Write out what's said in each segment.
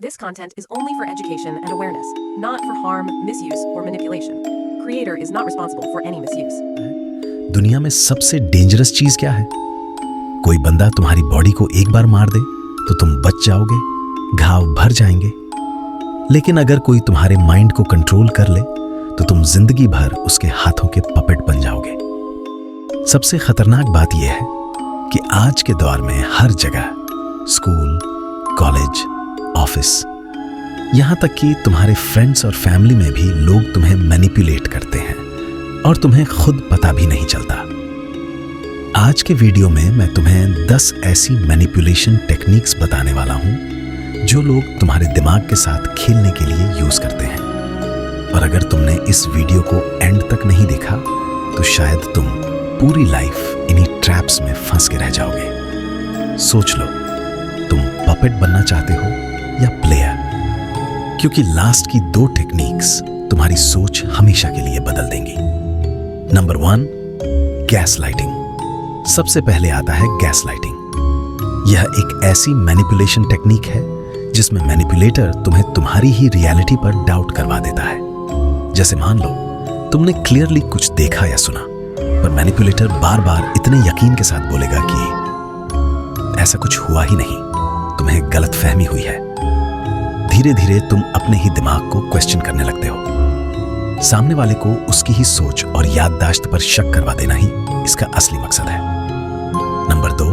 This content is only for education and awareness, not for harm, misuse, or manipulation. Creator is not responsible for any misuse. दुनिया में सबसे dangerous चीज क्या है? कोई बंदा तुम्हारी बॉडी को एक बार मार दे तो तुम बच जाओगे, घाव भर जाएंगे। लेकिन अगर कोई तुम्हारे माइंड को कंट्रोल कर ले तो तुम जिंदगी भर उसके हाथों के पपेट बन जाओगे। सबसे खतरनाक बात यह है कि आज के दौर में हर जगह स्कूल, कॉलेज, ऑफिस, यहां तक कि तुम्हारे फ्रेंड्स और फैमिली में भी लोग तुम्हें मैनिपुलेट करते हैं और तुम्हें खुद पता भी नहीं चलता। आज के वीडियो में मैं तुम्हें 10 ऐसी मैनिपुलेशन टेक्निक्स बताने वाला हूं जो लोग तुम्हारे दिमाग के साथ खेलने के लिए यूज करते हैं। और अगर तुमने इस वीडियो को एंड तक नहीं देखा तो शायद तुम पूरी लाइफ इन्हीं ट्रैप्स में फंस के रह जाओगे। सोच लो, तुम पपेट बनना चाहते हो या प्लेयर? क्योंकि लास्ट की 2 टेक्निक्स तुम्हारी सोच हमेशा के लिए बदल देंगी। Number 1, gas lighting. सबसे पहले आता है गैस लाइटिंग। यह एक ऐसी मैनिपुलेशन टेक्निक है जिसमें मैनिपुलेटर तुम्हें तुम्हारी ही रियलिटी पर डाउट करवा देता है। जैसे मान लो तुमने क्लियरली कुछ देखा या सुना, पर मैनिपुलेटर बार बार इतने यकीन के साथ बोलेगा कि ऐसा कुछ हुआ ही नहीं, तुम्हें गलतफहमी हुई है। धीरे धीरे तुम अपने ही दिमाग को क्वेश्चन करने लगते हो। सामने वाले को उसकी ही सोच और याददाश्त पर शक करवा देना ही इसका असली मकसद है। Number 2,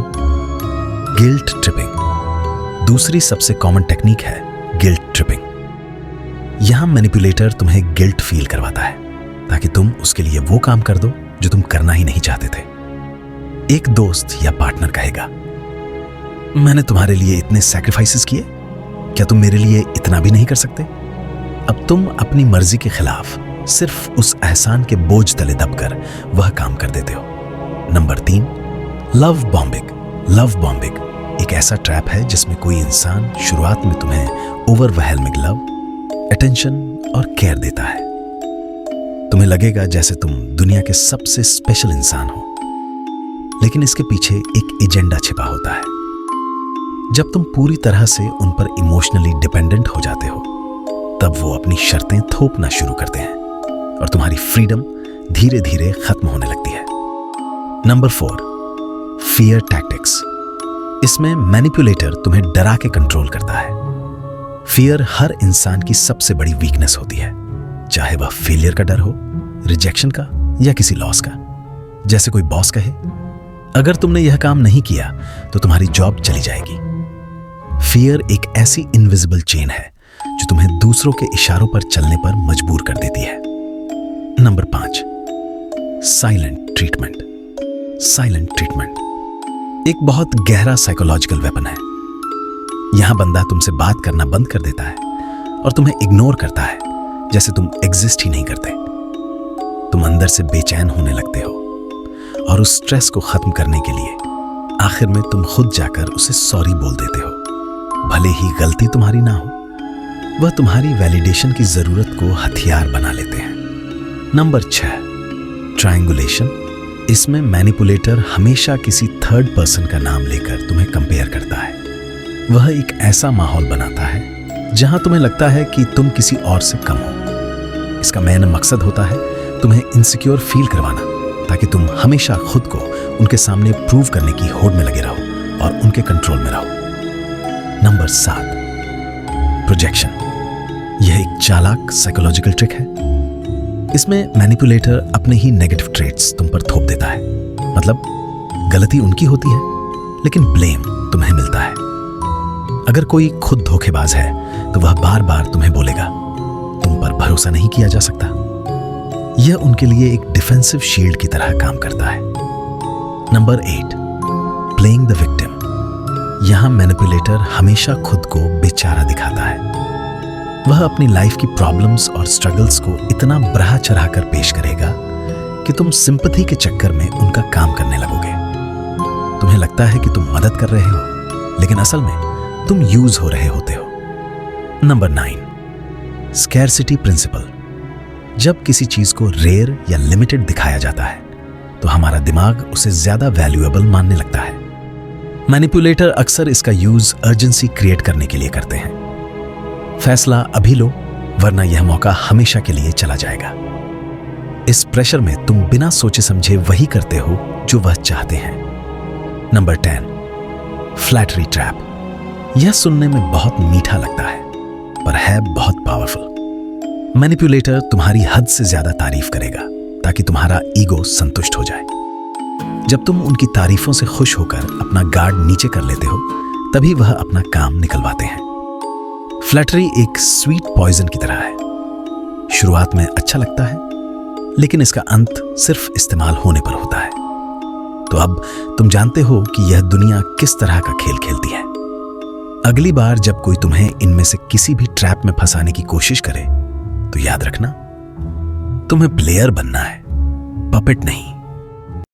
guilt tripping. दूसरी सबसे कॉमन टेक्निक है गिल्ट ट्रिपिंग। यहां मैनिपुलेटर तुम्हें गिल्ट फील करवाता है ताकि तुम उसके लिए वो काम कर दो जो तुम करना ही नहीं चाहते थे। एक दोस्त या पार्टनर कहेगा, मैंने तुम्हारे लिए इतने सैक्रिफाइसेस किए, क्या तुम मेरे लिए इतना भी नहीं कर सकते? अब तुम अपनी मर्जी के खिलाफ सिर्फ उस एहसान के बोझ तले दबकर वह काम कर देते हो। Number 3, love bombing. Love bombing एक ऐसा ट्रैप है जिसमें कोई इंसान शुरुआत में तुम्हें ओवरवेलमिंग लव, अटेंशन और केयर देता है। तुम्हें लगेगा जैसे तुम दुनिया के सबसे स्पेशल इंसान हो, लेकिन इसके पीछे एक एजेंडा छिपा होता है। जब तुम पूरी तरह से उन पर इमोशनली डिपेंडेंट हो जाते हो, तब वो अपनी शर्तें थोपना शुरू करते हैं और तुम्हारी फ्रीडम धीरे धीरे खत्म होने लगती है। Number 4, fear tactics. इसमें मैनिपुलेटर तुम्हें डरा के कंट्रोल करता है। फियर हर इंसान की सबसे बड़ी वीकनेस होती है, चाहे वह फेलियर का डर हो, रिजेक्शन का या किसी लॉस का। जैसे कोई बॉस कहे, अगर तुमने यह काम नहीं किया तो तुम्हारी जॉब चली जाएगी। फियर एक ऐसी इनविजिबल चेन है जो तुम्हें दूसरों के इशारों पर चलने पर मजबूर कर देती है। Number 5, silent treatment. Silent treatment एक बहुत गहरा साइकोलॉजिकल वेपन है। यहां बंदा तुमसे बात करना बंद कर देता है और तुम्हें इग्नोर करता है, जैसे तुम एग्जिस्ट ही नहीं करते। तुम अंदर से बेचैन होने लगते हो और उस स्ट्रेस को खत्म करने के लिए आखिर में तुम खुद जाकर उसे सॉरी बोल देते हो। भले ही गलती तुम्हारी ना हो, वह तुम्हारी वैलिडेशन की जरूरत को हथियार बना लेते हैं। Number 6, triangulation. इसमें मैनिपुलेटर हमेशा किसी थर्ड पर्सन का नाम लेकर तुम्हें कंपेयर करता है। वह एक ऐसा माहौल बनाता है जहां तुम्हें लगता है कि तुम किसी और से कम हो। इसका मेन मकसद होता है तुम्हें इनसिक्योर फील करवाना, ताकि तुम हमेशा खुद को उनके सामने प्रूव करने की होड़ में लगे रहो और उनके कंट्रोल में रहो। Number 7, projection. यह एक चालाक साइकोलॉजिकल ट्रिक है। इसमें मैनिपुलेटर अपने ही नेगेटिव ट्रेट्स तुम पर थोप देता है। मतलब गलती उनकी होती है लेकिन ब्लेम तुम्हें मिलता है। अगर कोई खुद धोखेबाज है तो वह बार बार तुम्हें बोलेगा, तुम पर भरोसा नहीं किया जा सकता। यह उनके लिए एक डिफेंसिव शील्ड की तरह काम करता है। Number 8, playing the victim. यहां मैनिपुलेटर हमेशा खुद को बेचारा दिखाता है। वह अपनी लाइफ की प्रॉब्लम्स और स्ट्रगल्स को इतना बढ़ा चढ़ाकर पेश करेगा कि तुम सिंपैथी के चक्कर में उनका काम करने लगोगे। तुम्हें लगता है कि तुम मदद कर रहे हो, लेकिन असल में तुम यूज हो रहे होते हो। Number 9, scarcity principle. जब किसी चीज को रेयर या लिमिटेड दिखाया जाता है तो हमारा दिमाग उसे ज्यादा वैल्यूएबल मानने लगता है। मैनिपुलेटर अक्सर इसका यूज अर्जेंसी क्रिएट करने के लिए करते हैं। फैसला अभी लो, वरना यह मौका हमेशा के लिए चला जाएगा। इस प्रेशर में तुम बिना सोचे समझे वही करते हो जो वह चाहते हैं। Number 10, flattery trap. यह सुनने में बहुत मीठा लगता है, पर है बहुत पावरफुल। मैनिपुलेटर तुम्हारी हद से ज्यादा तारीफ करेगा ताकि तुम्हारा ईगो संतुष्ट हो जाए। जब तुम उनकी तारीफों से खुश होकर अपना गार्ड नीचे कर लेते हो, तभी वह अपना काम निकलवाते हैं। फ्लैटरी एक स्वीट पॉइजन की तरह है। शुरुआत में अच्छा लगता है, लेकिन इसका अंत सिर्फ इस्तेमाल होने पर होता है। तो अब तुम जानते हो कि यह दुनिया किस तरह का खेल खेलती है। अगली बार जब कोई तुम्हें इनमें से किसी भी ट्रैप में फंसाने की कोशिश करे, तो याद रखना, तुम्हें प्लेयर बनना है, पपेट नहीं।